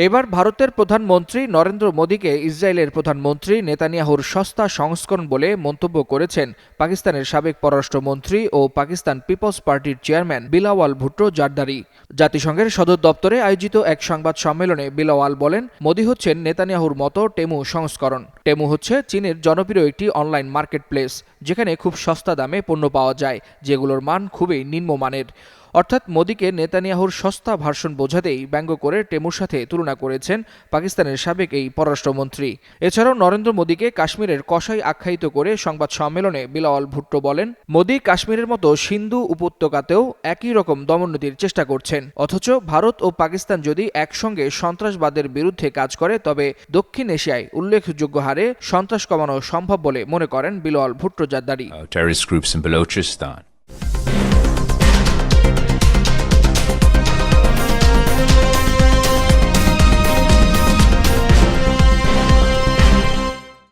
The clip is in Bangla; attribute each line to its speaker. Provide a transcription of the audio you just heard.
Speaker 1: এবার ভারতের প্রধানমন্ত্রী নরেন্দ্র মোদীকে ইসরায়েলের প্রধানমন্ত্রী নেতানিয়াহুর সস্তা সংস্করণ বলে মন্তব্য করেছেন পাকিস্তানের সাবেক পররাষ্ট্রমন্ত্রী ও পাকিস্তান পিপলস পার্টির চেয়ারম্যান বিলাওয়াল ভুট্টো জারদারি। জাতিসংঘের সদর দপ্তরে আয়োজিত এক সংবাদ সম্মেলনে বিলাওয়াল বলেন, মোদী হচ্ছেন নেতানিয়াহুর মতো টেমু সংস্করণ। টেমু হচ্ছে চীনের জনপ্রিয় একটি অনলাইন মার্কেট প্লেস, যেখানে খুব সস্তা দামে পণ্য পাওয়া যায়, যেগুলোর মান খুবই নিম্নমানের। অর্থাৎ মোদীকে নেতানিয়াহুর সস্তা ভার্সন বোঝাতেই ব্যঙ্গ করে টেমুর সাথে তুলনা করেছেন পাকিস্তানের সাবেক এই পররাষ্ট্রমন্ত্রী। এছাড়াও নরেন্দ্র মোদীকে কাশ্মীরের কসাই আখ্যায়িত করে সংবাদ সম্মেলনে বিলাওয়াল ভুট্টো বলেন, মোদী কাশ্মীরের মতো সিন্ধু উপত্যকাতেও একই রকম দমননীতির চেষ্টা করছেন। অথচ ভারত ও পাকিস্তান যদি একসঙ্গে সন্ত্রাসবাদের বিরুদ্ধে কাজ করে, তবে দক্ষিণ এশিয়ায় উল্লেখযোগ্য হারে সন্ত্রাস কমানো সম্ভব বলে মনে করেন বিলাওয়াল ভুট্টো জারদারি।